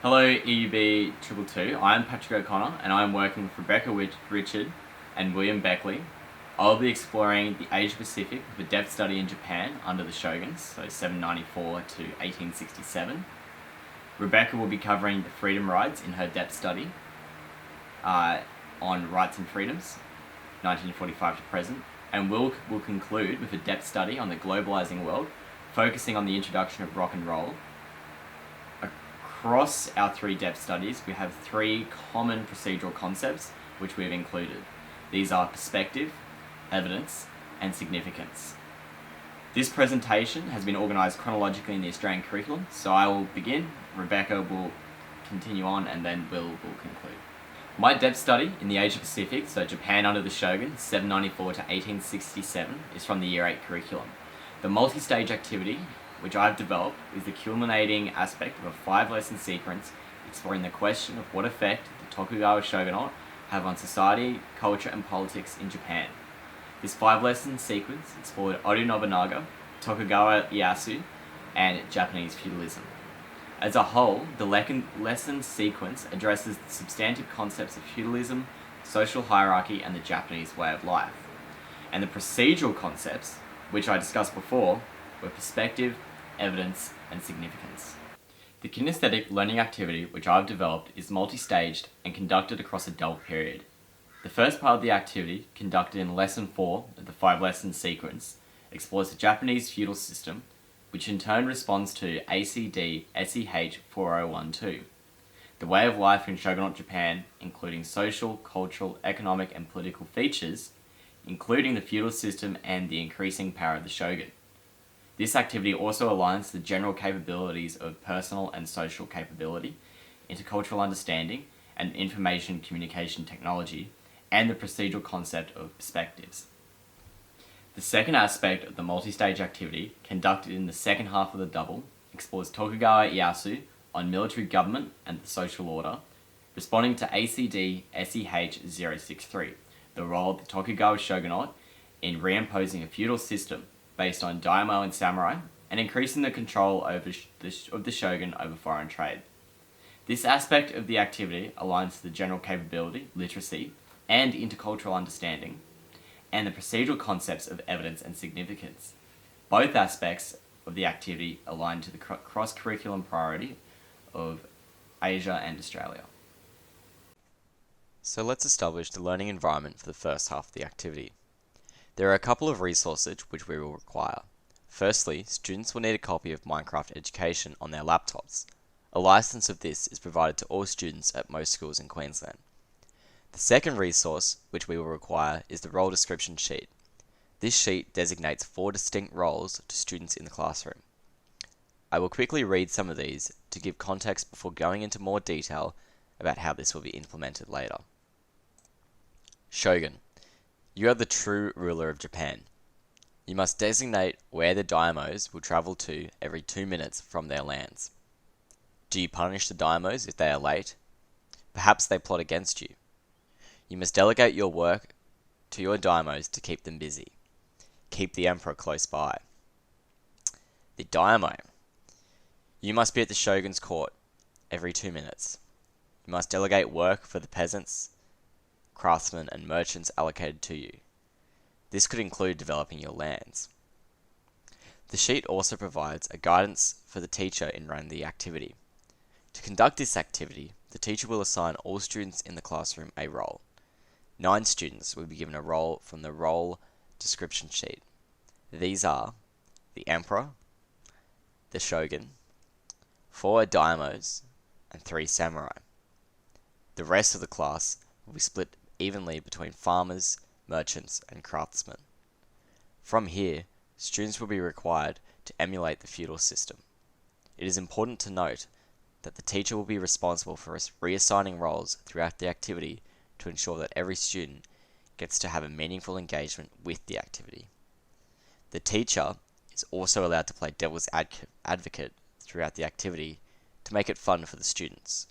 Hello EUB242, I am Patrick O'Connor and I am working with Rebecca Richard and William Beckley. I'll be exploring the Asia Pacific with a depth study in Japan under the Shoguns, so 794 to 1867. Rebecca will be covering the freedom rides in her depth study on rights and freedoms, 1945 to present, and will conclude with a depth study on the globalizing world, focusing on the introduction of rock and roll. Across our three depth studies, we have three common procedural concepts which we've included. These are perspective, evidence, and significance. This presentation has been organised chronologically in the Australian curriculum, so I will begin, Rebecca will continue on, and then Will conclude. My depth study in the Asia Pacific, so Japan under the Shogun, 794 to 1867, is from the Year 8 curriculum. The multi-stage activity which I've developed is the culminating aspect of a 5-lesson sequence exploring the question of what effect the Tokugawa shogunate have on society, culture, and politics in Japan. This 5-lesson sequence explored Oda Nobunaga, Tokugawa Ieyasu, and Japanese feudalism. As a whole, the lesson sequence addresses the substantive concepts of feudalism, social hierarchy, and the Japanese way of life. And the procedural concepts, which I discussed before, were perspective, evidence, and significance. The kinesthetic learning activity which I've developed is multi-staged and conducted across a double period. The first part of the activity, conducted in Lesson 4 of the 5-lesson sequence, explores the Japanese feudal system, which in turn responds to ACD SEH 4012, the way of life in shogunate Japan, including social, cultural, economic, and political features, including the feudal system and the increasing power of the shogun. This activity also aligns the general capabilities of personal and social capability, intercultural understanding, and information communication technology, and the procedural concept of perspectives. The second aspect of the multi-stage activity, conducted in the second half of the double, explores Tokugawa Ieyasu on military government and the social order, responding to ACD SEH 063, the role of the Tokugawa shogunate in reimposing a feudal system based on daimyo and samurai, and increasing the control of the shogun over foreign trade. This aspect of the activity aligns to the general capability, literacy, and intercultural understanding, and the procedural concepts of evidence and significance. Both aspects of the activity align to the cross-curriculum priority of Asia and Australia. So let's establish the learning environment for the first half of the activity. There are a couple of resources which we will require. Firstly, students will need a copy of Minecraft Education on their laptops. A license of this is provided to all students at most schools in Queensland. The second resource which we will require is the role description sheet. This sheet designates 4 distinct roles to students in the classroom. I will quickly read some of these to give context before going into more detail about how this will be implemented later. Shogun. You are the true ruler of Japan. You must designate where the daimyos will travel to every 2 minutes from their lands. Do you punish the daimyos if they are late? Perhaps they plot against you. You must delegate your work to your daimyos to keep them busy. Keep the emperor close by. The daimyo. You must be at the shogun's court every 2 minutes. You must delegate work for the peasants, craftsmen, and merchants allocated to you. This could include developing your lands. The sheet also provides a guidance for the teacher in running the activity. To conduct this activity, the teacher will assign all students in the classroom a role. 9 students will be given a role from the role description sheet. These are the emperor, the shogun, 4 daimyos, and 3 samurai. The rest of the class will be split evenly between farmers, merchants, and craftsmen. From here, students will be required to emulate the feudal system. It is important to note that the teacher will be responsible for reassigning roles throughout the activity to ensure that every student gets to have a meaningful engagement with the activity. The teacher is also allowed to play devil's advocate throughout the activity to make it fun for the students,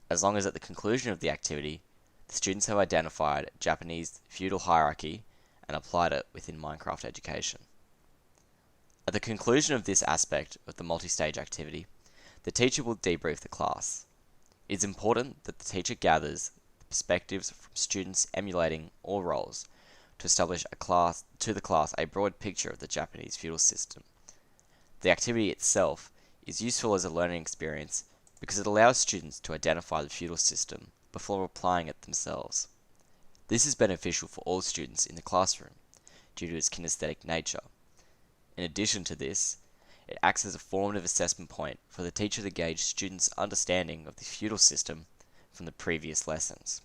as long as at the conclusion of the activity, the students have identified Japanese feudal hierarchy and applied it within Minecraft Education. At the conclusion of this aspect of the multi-stage activity, the teacher will debrief the class. It is important that the teacher gathers the perspectives from students emulating all roles to establish to the class a broad picture of the Japanese feudal system. The activity itself is useful as a learning experience because it allows students to identify the feudal system before applying it themselves. This is beneficial for all students in the classroom due to its kinesthetic nature. In addition to this, it acts as a formative assessment point for the teacher to gauge students' understanding of the feudal system from the previous lessons.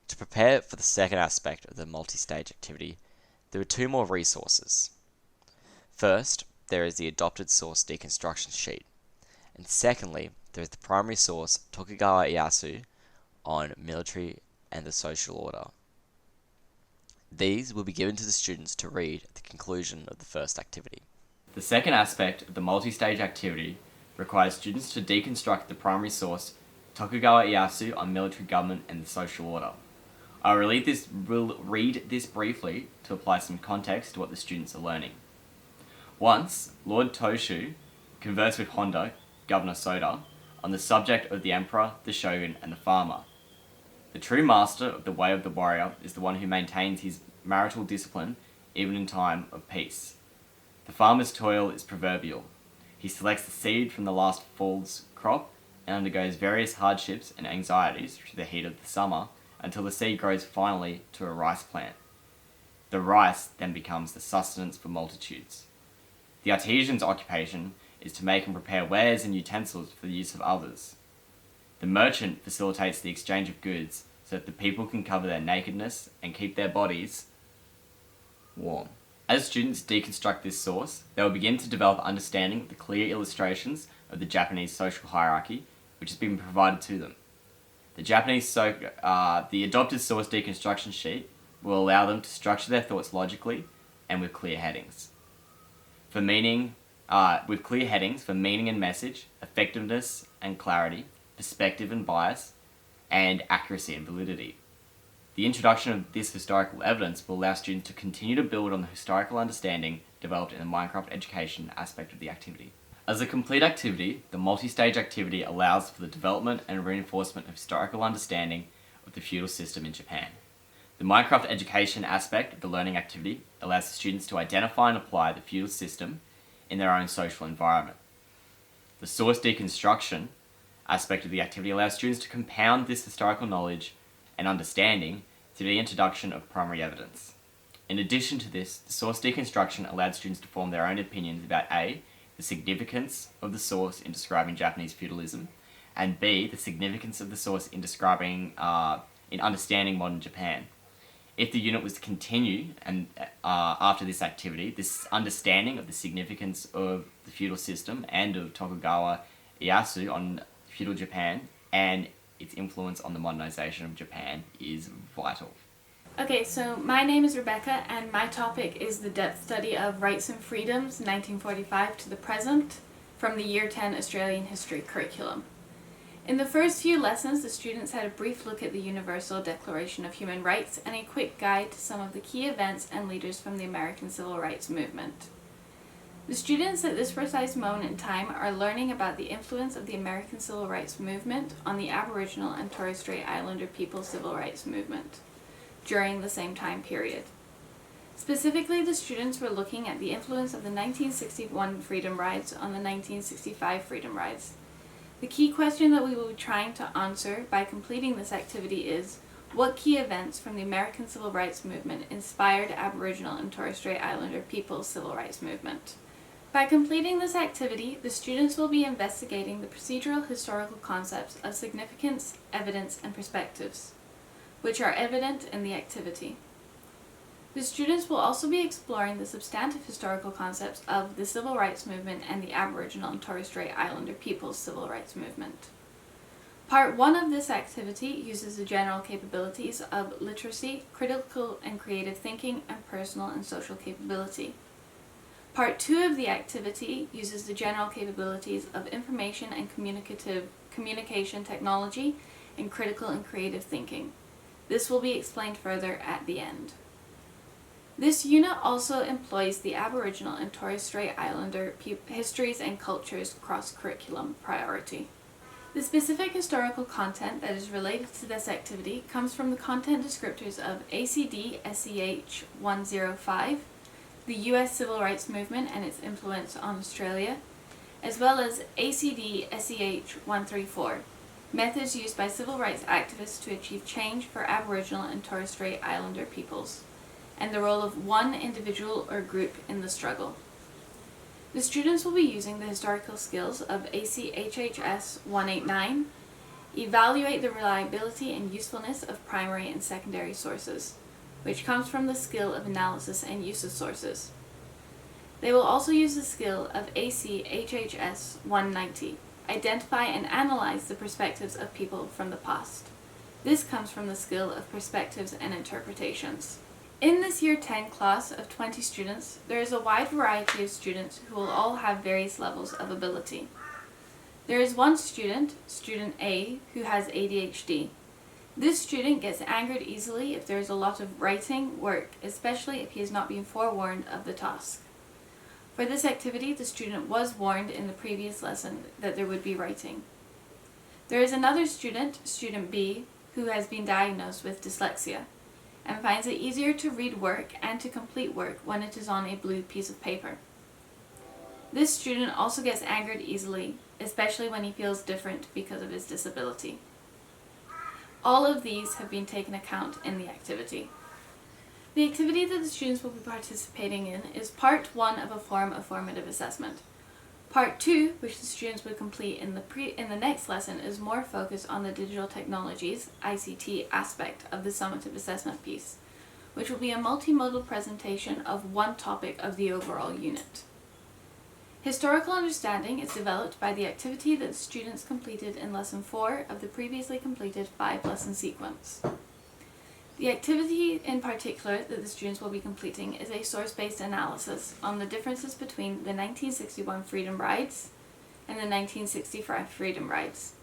To prepare for the second aspect of the multi-stage activity, there are two more resources. First, there is the adopted source deconstruction sheet, and secondly, there is the primary source Tokugawa Ieyasu on military and the social order. These will be given to the students to read at the conclusion of the first activity. The second aspect of the multi-stage activity requires students to deconstruct the primary source Tokugawa Ieyasu on military government and the social order. I will read this briefly to apply some context to what the students are learning. Once, Lord Toshu conversed with Honda, Governor Soda, on the subject of the emperor, the shogun, and the farmer. The true master of the way of the warrior is the one who maintains his marital discipline even in time of peace. The farmer's toil is proverbial. He selects the seed from the last fall's crop and undergoes various hardships and anxieties through the heat of the summer until the seed grows finally to a rice plant. The rice then becomes the sustenance for multitudes. The artisan's occupation is to make and prepare wares and utensils for the use of others. The merchant facilitates the exchange of goods so that the people can cover their nakedness and keep their bodies warm. As students deconstruct this source, they will begin to develop understanding of the clear illustrations of the Japanese social hierarchy which has been provided to them. The adopted source deconstruction sheet will allow them to structure their thoughts logically and with clear headings. With clear headings for meaning and message, effectiveness and clarity, perspective and bias, and accuracy and validity. The introduction of this historical evidence will allow students to continue to build on the historical understanding developed in the Minecraft education aspect of the activity. As a complete activity, the multi-stage activity allows for the development and reinforcement of historical understanding of the feudal system in Japan. The Minecraft education aspect of the learning activity allows the students to identify and apply the feudal system in their own social environment. The source deconstruction aspect of the activity allows students to compound this historical knowledge and understanding through the introduction of primary evidence. In addition to this, the source deconstruction allowed students to form their own opinions about A, the significance of the source in describing Japanese feudalism, and B, the significance of the source in understanding modern Japan. If the unit was to continue after this activity, this understanding of the significance of the feudal system and of Tokugawa Ieyasu on feudal Japan and its influence on the modernization of Japan is vital. Okay, so my name is Rebecca and my topic is the depth study of rights and freedoms 1945 to the present from the Year 10 Australian History curriculum. In the first few lessons, the students had a brief look at the Universal Declaration of Human Rights and a quick guide to some of the key events and leaders from the American Civil Rights Movement. The students at this precise moment in time are learning about the influence of the American Civil Rights Movement on the Aboriginal and Torres Strait Islander People's Civil Rights Movement during the same time period. Specifically, the students were looking at the influence of the 1961 Freedom Rides on the 1965 Freedom Rides. The key question that we will be trying to answer by completing this activity is, what key events from the American Civil Rights Movement inspired Aboriginal and Torres Strait Islander People's Civil Rights Movement? By completing this activity, the students will be investigating the procedural historical concepts of significance, evidence, and perspectives, which are evident in the activity. The students will also be exploring the substantive historical concepts of the Civil Rights Movement and the Aboriginal and Torres Strait Islander People's Civil Rights Movement. Part 1 of this activity uses the general capabilities of literacy, critical and creative thinking, and personal and social capability. Part 2 of the activity uses the general capabilities of information and communication technology and critical and creative thinking. This will be explained further at the end. This unit also employs the Aboriginal and Torres Strait Islander histories and cultures cross-curriculum priority. The specific historical content that is related to this activity comes from the content descriptors of ACD-SCH 105, the U.S. Civil Rights Movement and its influence on Australia, as well as ACD-SCH 134, methods used by civil rights activists to achieve change for Aboriginal and Torres Strait Islander peoples, and the role of one individual or group in the struggle. The students will be using the historical skills of ACHHS 189, evaluate the reliability and usefulness of primary and secondary sources, which comes from the skill of analysis and use of sources. They will also use the skill of ACHHS 190, identify and analyze the perspectives of people from the past. This comes from the skill of perspectives and interpretations. In this Year 10 class of 20 students, there is a wide variety of students who will all have various levels of ability. There is one student, Student A, who has ADHD. This student gets angered easily if there is a lot of writing work, especially if he has not been forewarned of the task. For this activity, the student was warned in the previous lesson that there would be writing. There is another student, Student B, who has been diagnosed with dyslexia, and finds it easier to read work and to complete work when it is on a blue piece of paper. This student also gets angered easily, especially when he feels different because of his disability. All of these have been taken account in the activity. The activity that the students will be participating in is part 1 of a form of formative assessment. Part 2, which the students will complete in the next lesson, is more focused on the digital technologies, ICT, aspect of the summative assessment piece, which will be a multimodal presentation of one topic of the overall unit. Historical understanding is developed by the activity that the students completed in Lesson 4 of the previously completed 5-lesson sequence. The activity in particular that the students will be completing is a source-based analysis on the differences between the 1961 Freedom Rides and the 1965 Freedom Rides.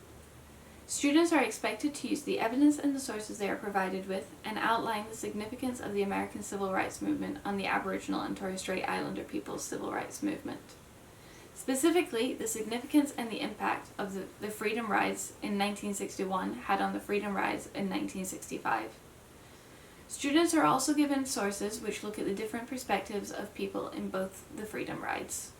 Students are expected to use the evidence and the sources they are provided with and outline the significance of the American Civil Rights Movement on the Aboriginal and Torres Strait Islander people's civil rights movement. Specifically, the significance and the impact of the Freedom Rides in 1961 had on the Freedom Rides in 1965. Students are also given sources which look at the different perspectives of people in both the Freedom Rides.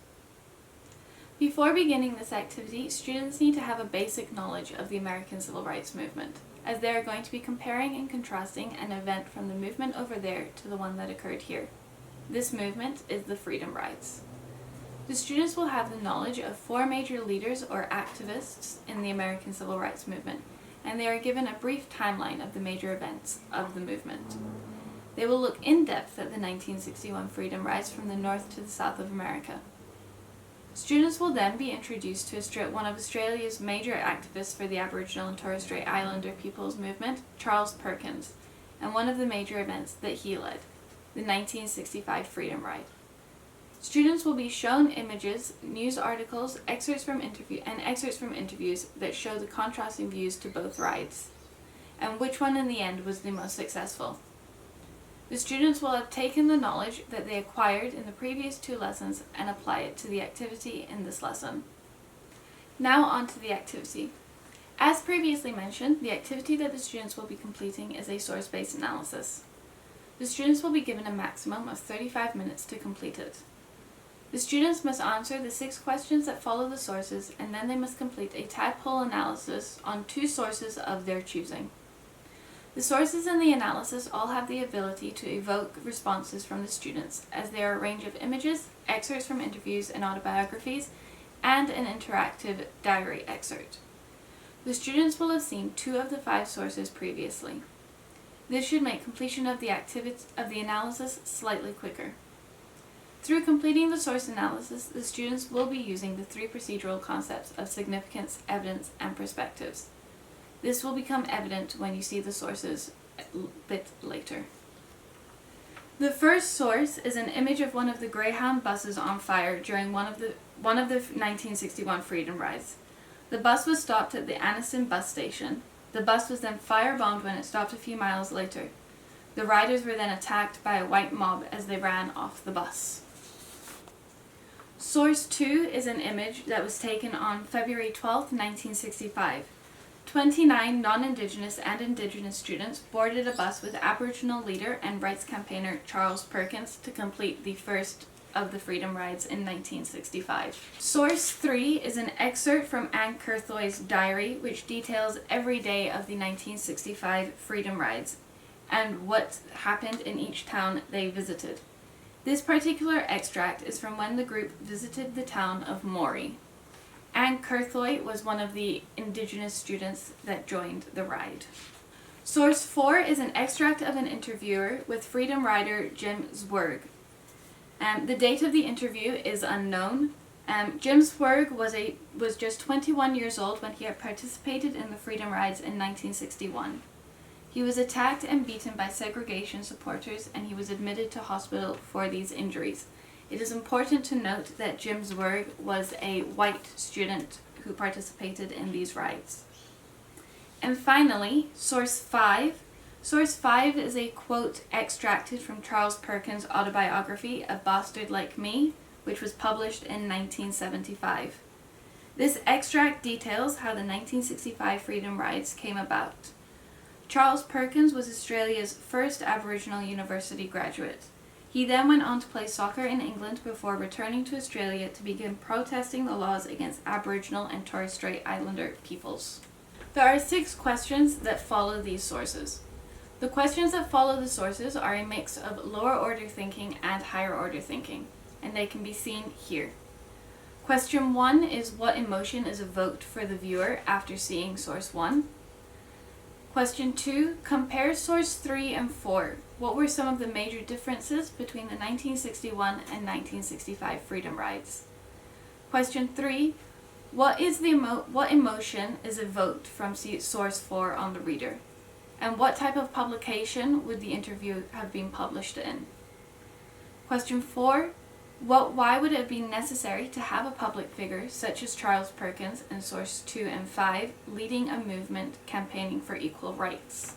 Before beginning this activity, students need to have a basic knowledge of the American Civil Rights Movement, as they are going to be comparing and contrasting an event from the movement over there to the one that occurred here. This movement is the Freedom Rides. The students will have the knowledge of 4 major leaders or activists in the American Civil Rights Movement, and they are given a brief timeline of the major events of the movement. They will look in depth at the 1961 Freedom Rides from the north to the south of America. Students will then be introduced to one of Australia's major activists for the Aboriginal and Torres Strait Islander people's movement, Charles Perkins, and one of the major events that he led, the 1965 Freedom Ride. Students will be shown images, news articles, excerpts from interviews that show the contrasting views to both rides, and which one in the end was the most successful. The students will have taken the knowledge that they acquired in the previous 2 lessons and apply it to the activity in this lesson. Now on to the activity. As previously mentioned, the activity that the students will be completing is a source-based analysis. The students will be given a maximum of 35 minutes to complete it. The students must answer the 6 questions that follow the sources, and then they must complete a tadpole analysis on 2 sources of their choosing. The sources in the analysis all have the ability to evoke responses from the students, as they are a range of images, excerpts from interviews and autobiographies, and an interactive diary excerpt. The students will have seen 2 of the 5 sources previously. This should make completion of the analysis slightly quicker. Through completing the source analysis, the students will be using the 3 procedural concepts of significance, evidence, and perspectives. This will become evident when you see the sources a bit later. The first source is an image of one of the Greyhound buses on fire during one of the 1961 Freedom Rides. The bus was stopped at the Anniston bus station. The bus was then firebombed when it stopped a few miles later. The riders were then attacked by a white mob as they ran off the bus. Source 2 is an image that was taken on February 12, 1965. 29 non-Indigenous and Indigenous students boarded a bus with Aboriginal leader and rights campaigner Charles Perkins to complete the first of the Freedom Rides in 1965. Source 3 is an excerpt from Anne Curthoy's diary, which details every day of the 1965 Freedom Rides and what happened in each town they visited. This particular extract is from when the group visited the town of Moree. Anne Curthoy was one of the Indigenous students that joined the ride. Source 4 is an extract of an interviewer with Freedom Rider Jim Zwerg. The date of the interview is unknown. Jim Zwerg was just 21 years old when he had participated in the Freedom Rides in 1961. He was attacked and beaten by segregation supporters, and he was admitted to hospital for these injuries. It is important to note that Jim Zwerg was a white student who participated in these rides. And finally, Source 5. Source 5 is a quote extracted from Charles Perkins' autobiography, A Bastard Like Me, which was published in 1975. This extract details how the 1965 Freedom Rides came about. Charles Perkins was Australia's first Aboriginal university graduate. He then went on to play soccer in England before returning to Australia to begin protesting the laws against Aboriginal and Torres Strait Islander peoples. There are 6 questions that follow these sources. The questions that follow the sources are a mix of lower order thinking and higher order thinking, and they can be seen here. Question 1 is what emotion is evoked for the viewer after seeing source 1? Question 2, compare source 3 and 4. What were some of the major differences between the 1961 and 1965 Freedom Rides? Question 3, what emotion is evoked from source 4 on the reader? And what type of publication would the interview have been published in? Question 4, why would it be necessary to have a public figure such as Charles Perkins in source 2 and 5 leading a movement campaigning for equal rights?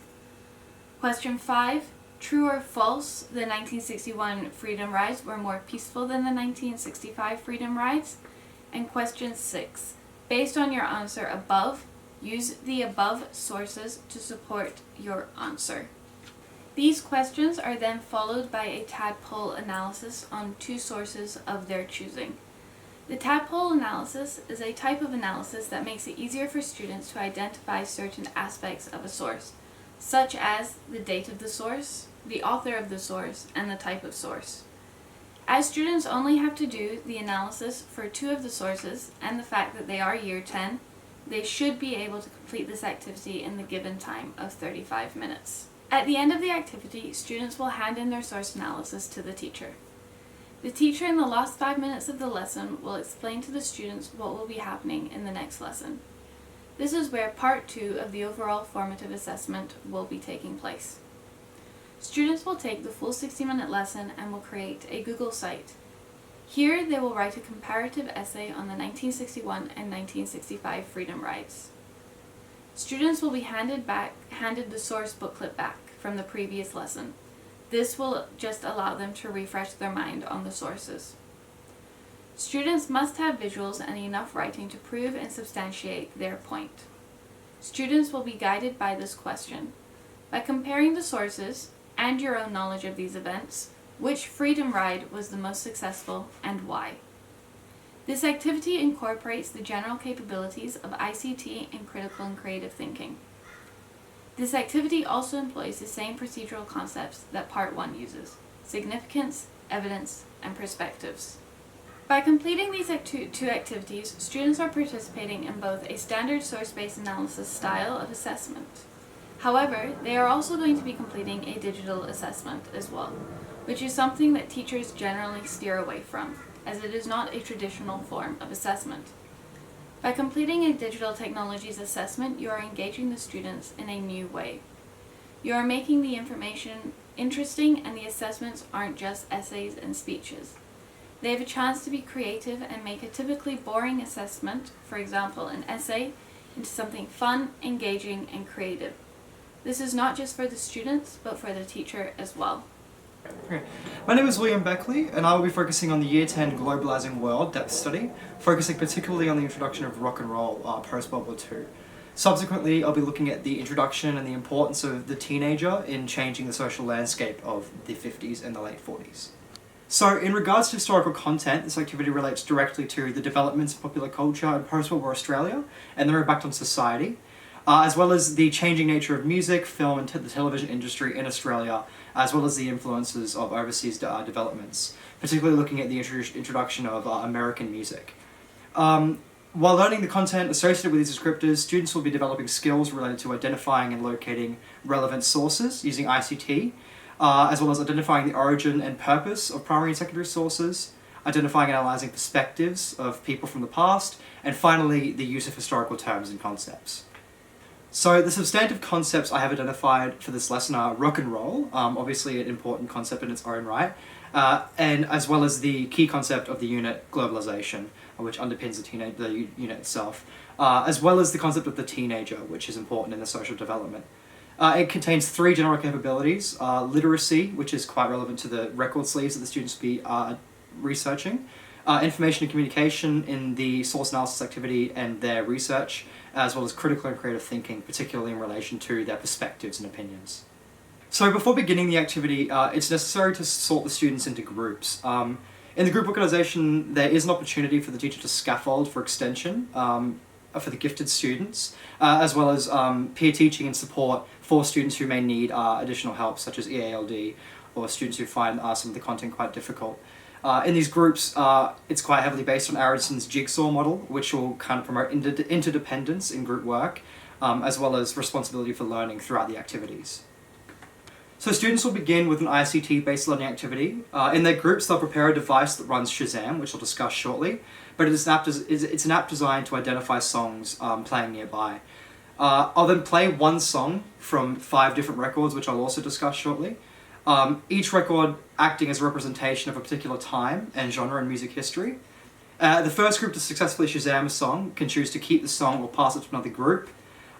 Question 5, true or false, the 1961 Freedom Rides were more peaceful than the 1965 Freedom Rides? And question 6, based on your answer above, use the above sources to support your answer. These questions are then followed by a tadpole analysis on 2 sources of their choosing. The tadpole analysis is a type of analysis that makes it easier for students to identify certain aspects of a source, such as the date of the source, the author of the source, and the type of source. As students only have to do the analysis for 2 of the sources and the fact that they are year 10, they should be able to complete this activity in the given time of 35 minutes. At the end of the activity, students will hand in their source analysis to the teacher. The teacher in the last 5 minutes of the lesson will explain to the students what will be happening in the next lesson. This is where part 2 of the overall formative assessment will be taking place. Students will take the full 60-minute lesson and will create a Google site. Here they will write a comparative essay on the 1961 and 1965 Freedom Rides. Students will be handed the source booklet back from the previous lesson. This will just allow them to refresh their mind on the sources. Students must have visuals and enough writing to prove and substantiate their point. Students will be guided by this question. By comparing the sources and your own knowledge of these events, which Freedom Ride was the most successful and why? This activity incorporates the general capabilities of ICT and critical and creative thinking. This activity also employs the same procedural concepts that Part 1 uses: significance, evidence, and perspectives. By completing these 2 activities, students are participating in both a standard source-based analysis style of assessment. However, they are also going to be completing a digital assessment as well, which is something that teachers generally steer away from, as it is not a traditional form of assessment. By completing a digital technologies assessment, you are engaging the students in a new way. You are making the information interesting, and the assessments aren't just essays and speeches. They have a chance to be creative and make a typically boring assessment, for example an essay, into something fun, engaging, and creative. This is not just for the students, but for the teacher as well. Okay. My name is William Beckley, and I will be focusing on the Year 10 Globalizing World depth study, focusing particularly on the introduction of rock and roll post-World War II. Subsequently, I'll be looking at the introduction and the importance of the teenager in changing the social landscape of the 50s and the late 40s. So, in regards to historical content, this activity relates directly to the developments of popular culture in post-World War Australia and their impact on society, as well as the changing nature of music, film, and the television industry in Australia, as well as the influences of overseas developments, particularly looking at the introduction of American music. While learning the content associated with these descriptors, students will be developing skills related to identifying and locating relevant sources using ICT, as well as identifying the origin and purpose of primary and secondary sources, identifying and analysing perspectives of people from the past, and finally, the use of historical terms and concepts. So the substantive concepts I have identified for this lesson are rock and roll, obviously an important concept in its own right, and as well as the key concept of the unit globalization, which underpins the unit itself, as well as the concept of the teenager, which is important in the social development. It contains three general capabilities: literacy, which is quite relevant to the record sleeves that the students will be researching, information and communication in the source analysis activity and their research, as well as critical and creative thinking, particularly in relation to their perspectives and opinions. So before beginning the activity, it's necessary to sort the students into groups. In the group organisation, there is an opportunity for the teacher to scaffold for extension for the gifted students, as well as peer teaching and support for students who may need additional help, such as EALD, or students who find some of the content quite difficult. In these groups, it's quite heavily based on Arondson's jigsaw model, which will kind of promote interdependence in group work, as well as responsibility for learning throughout the activities. So students will begin with an ICT-based learning activity. In their groups, they'll prepare a device that runs Shazam, which I'll discuss shortly, but it's an app designed to identify songs playing nearby. I'll then play one song from 5 different records, which I'll also discuss shortly. Each record acting as a representation of a particular time and genre in music history. The first group to successfully Shazam a song can choose to keep the song or pass it to another group.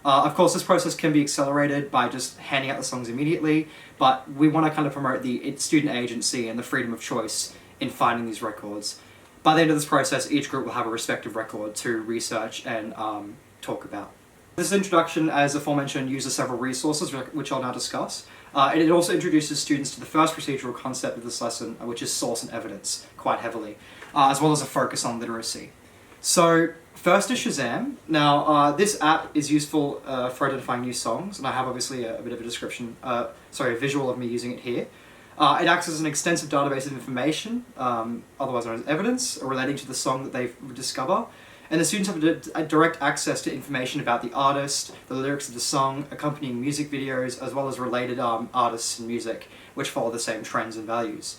Of course, this process can be accelerated by just handing out the songs immediately, but we want to kind of promote the student agency and the freedom of choice in finding these records. By the end of this process, each group will have a respective record to research and talk about. This introduction, as aforementioned, uses several resources, which I'll now discuss. And it also introduces students to the first procedural concept of this lesson, which is source and evidence, quite heavily, as well as a focus on literacy. So, first is Shazam. Now, this app is useful for identifying new songs, and I have obviously a bit of a description, a visual of me using it here. It acts as an extensive database of information, otherwise known as evidence, relating to the song that they discover. And the students have a direct access to information about the artist, the lyrics of the song, accompanying music videos, as well as related artists and music, which follow the same trends and values.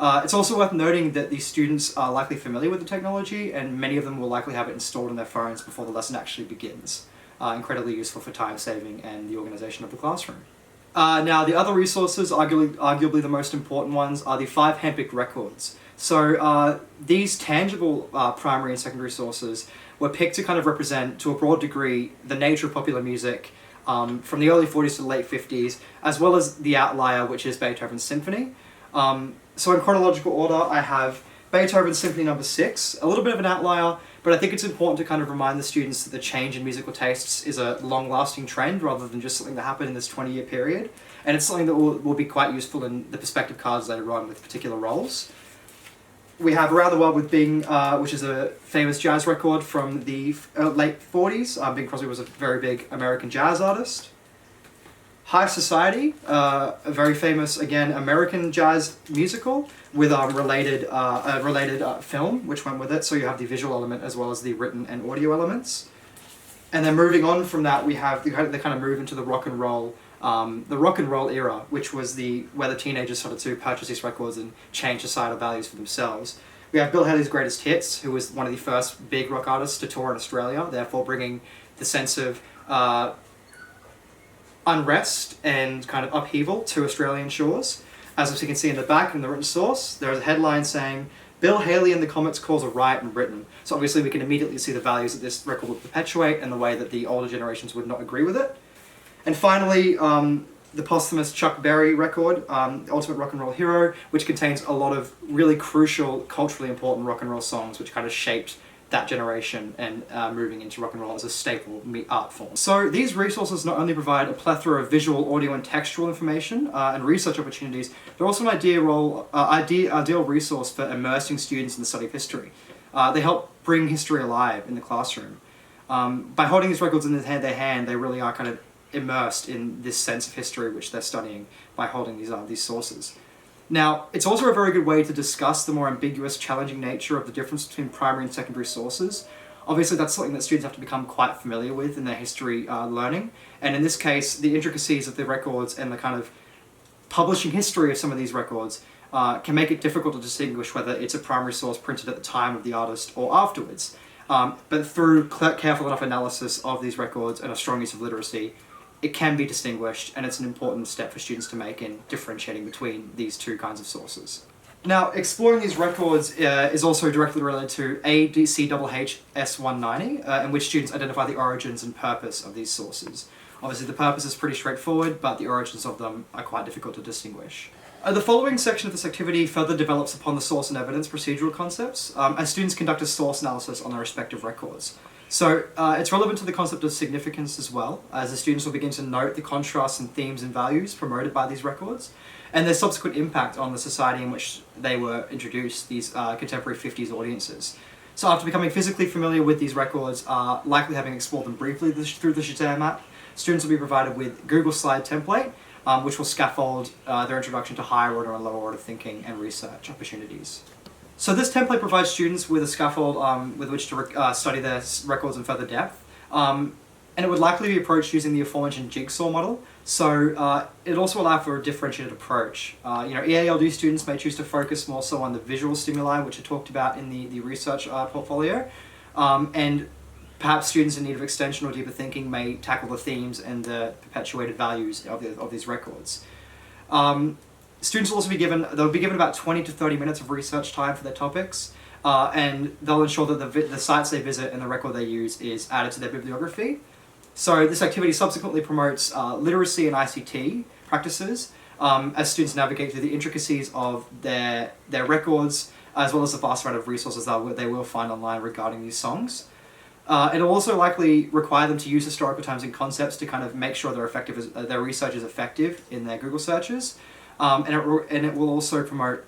It's also worth noting that these students are likely familiar with the technology, and many of them will likely have it installed on their phones before the lesson actually begins. Incredibly useful for time saving and the organisation of the classroom. Now, the other resources, arguably the most important ones, are the 5 handpicked records. So these tangible primary and secondary sources were picked to kind of represent, to a broad degree, the nature of popular music from the early 40s to the late 50s, as well as the outlier, which is Beethoven's Symphony. So in chronological order, I have Beethoven's Symphony No. 6, a little bit of an outlier, but I think it's important to kind of remind the students that the change in musical tastes is a long-lasting trend rather than just something that happened in this 20-year period, and it's something that will be quite useful in the perspective cards later on with particular roles. We have Around the World with Bing, which is a famous jazz record from the late 40s. Bing Crosby was a very big American jazz artist. High Society, a very famous, again, American jazz musical with a related film which went with it. So you have the visual element as well as the written and audio elements. And then moving on from that, they kind of move into the rock and roll era, which was where the teenagers started to purchase these records and change societal values for themselves. We have Bill Haley's Greatest Hits, who was one of the first big rock artists to tour in Australia, therefore bringing the sense of unrest and kind of upheaval to Australian shores. As you can see in the back in the written source, there's a headline saying, Bill Haley and the Comets cause a riot in Britain. So obviously we can immediately see the values that this record would perpetuate and the way that the older generations would not agree with it. And finally, the posthumous Chuck Berry record, Ultimate Rock and Roll Hero, which contains a lot of really crucial, culturally important rock and roll songs, which kind of shaped that generation and moving into rock and roll as a staple art form. So these resources not only provide a plethora of visual, audio, and textual information and research opportunities, they're also an ideal resource for immersing students in the study of history. They help bring history alive in the classroom. By holding these records in their hand, they really are kind of immersed in this sense of history which they're studying by holding these sources. Now, it's also a very good way to discuss the more ambiguous, challenging nature of the difference between primary and secondary sources. Obviously, that's something that students have to become quite familiar with in their history learning. And in this case, the intricacies of the records and the kind of publishing history of some of these records can make it difficult to distinguish whether it's a primary source printed at the time of the artist or afterwards. But through careful enough analysis of these records and a strong use of literacy, it can be distinguished, and it's an important step for students to make in differentiating between these two kinds of sources. Now, exploring these records is also directly related to ACHH S190, in which students identify the origins and purpose of these sources. Obviously, the purpose is pretty straightforward, but the origins of them are quite difficult to distinguish. The following section of this activity further develops upon the source and evidence procedural concepts, as students conduct a source analysis on their respective records. So it's relevant to the concept of significance as well, as the students will begin to note the contrasts and themes and values promoted by these records, and their subsequent impact on the society in which they were introduced, these contemporary 50s audiences. So after becoming physically familiar with these records, likely having explored them briefly through the Shazam app, students will be provided with Google slide template, which will scaffold their introduction to higher order and lower order thinking and research opportunities. So this template provides students with a scaffold with which to study their records in further depth, and it would likely be approached using the aforementioned jigsaw model. So it also allow for a differentiated approach. EALD students may choose to focus more so on the visual stimuli, which are talked about in the research portfolio, and perhaps students in need of extension or deeper thinking may tackle the themes and the perpetuated values of these records. Students will also be given about 20 to 30 minutes of research time for their topics, and they'll ensure that the sites they visit and the record they use is added to their bibliography. So this activity subsequently promotes literacy and ICT practices as students navigate through the intricacies of their records, as well as the vast amount of resources they will find online regarding these songs. It'll also likely require them to use historical terms and concepts to kind of make sure their research is effective in their Google searches. And it will also promote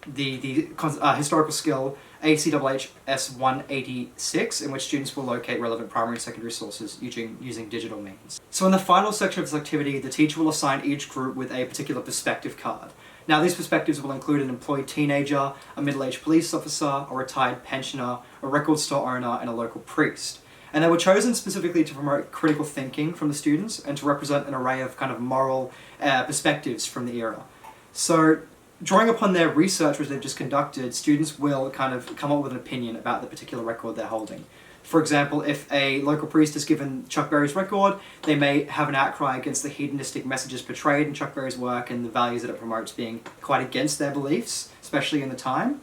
the historical skill ACHH S186, in which students will locate relevant primary and secondary sources using digital means. So in the final section of this activity, the teacher will assign each group with a particular perspective card. Now these perspectives will include an employed teenager, a middle-aged police officer, a retired pensioner, a record store owner, and a local priest. And they were chosen specifically to promote critical thinking from the students and to represent an array of kind of moral perspectives from the era. So, drawing upon their research which they've just conducted, students will kind of come up with an opinion about the particular record they're holding. For example, if a local priest is given Chuck Berry's record, they may have an outcry against the hedonistic messages portrayed in Chuck Berry's work and the values that it promotes being quite against their beliefs, especially in the time.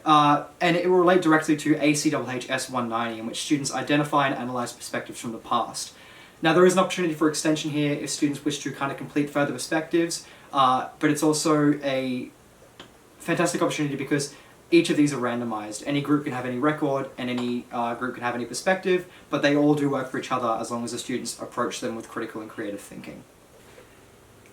And it will relate directly to ACHH S190, in which students identify and analyse perspectives from the past. Now there is an opportunity for extension here if students wish to kind of complete further perspectives, but it's also a fantastic opportunity because each of these are randomised. Any group can have any record and any group can have any perspective, but they all do work for each other as long as the students approach them with critical and creative thinking.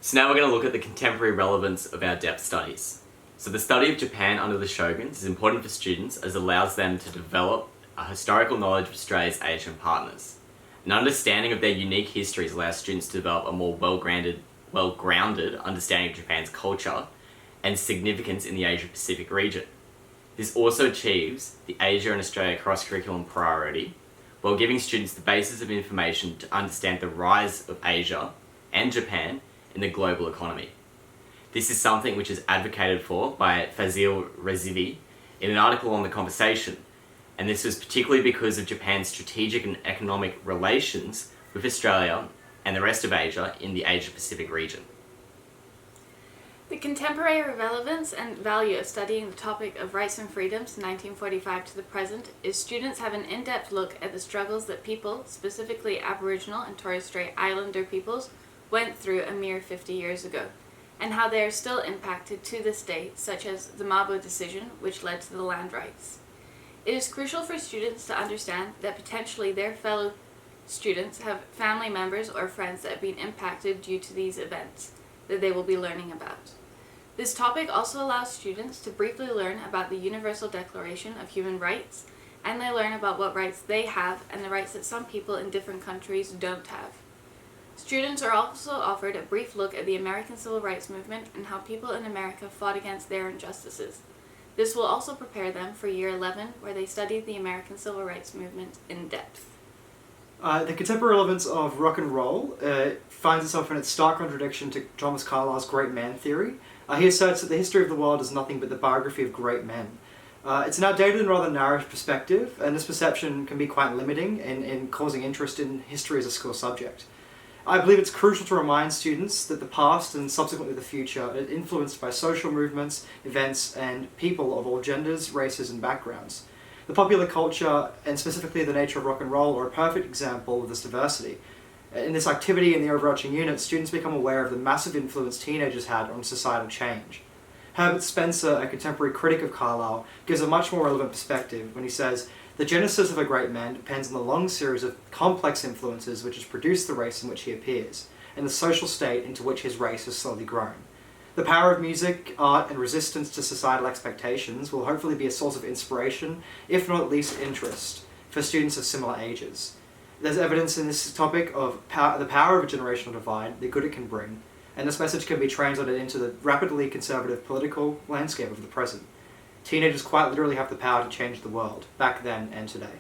So now we're going to look at the contemporary relevance of our depth studies. So the study of Japan under the shoguns is important for students as it allows them to develop a historical knowledge of Australia's Asian partners. An understanding of their unique histories allows students to develop a more well-grounded understanding of Japan's culture and significance in the Asia-Pacific region. This also achieves the Asia and Australia cross-curriculum priority, while giving students the basis of information to understand the rise of Asia and Japan in the global economy. This is something which is advocated for by Fazil Rezivi in an article on The Conversation, and this was particularly because of Japan's strategic and economic relations with Australia and the rest of Asia in the Asia-Pacific region. The contemporary relevance and value of studying the topic of rights and freedoms 1945 to the present is students have an in-depth look at the struggles that people, specifically Aboriginal and Torres Strait Islander peoples, went through a mere 50 years ago, and how they are still impacted to this day, such as the Mabo decision, which led to the land rights. It is crucial for students to understand that potentially their fellow students have family members or friends that have been impacted due to these events that they will be learning about. This topic also allows students to briefly learn about the Universal Declaration of Human Rights, and they learn about what rights they have and the rights that some people in different countries don't have. Students are also offered a brief look at the American Civil Rights Movement and how people in America fought against their injustices. This will also prepare them for Year 11, where they study the American Civil Rights Movement in depth. The contemporary relevance of rock and roll finds itself in its stark contradiction to Thomas Carlyle's great man theory. He asserts that the history of the world is nothing but the biography of great men. It's an outdated and rather narrow perspective, and this perception can be quite limiting in causing interest in history as a school subject. I believe it's crucial to remind students that the past and subsequently the future are influenced by social movements, events, and people of all genders, races, and backgrounds. The popular culture, and specifically the nature of rock and roll, are a perfect example of this diversity. In this activity and the overarching unit, students become aware of the massive influence teenagers had on societal change. Herbert Spencer, a contemporary critic of Carlyle, gives a much more relevant perspective when he says, "The genesis of a great man depends on the long series of complex influences which has produced the race in which he appears, and the social state into which his race has slowly grown. The power of music, art, and resistance to societal expectations will hopefully be a source of inspiration, if not at least interest, for students of similar ages. There's evidence in this topic of the power of a generational divide, the good it can bring, and this message can be translated into the rapidly conservative political landscape of the present. Teenagers quite literally have the power to change the world, back then and today."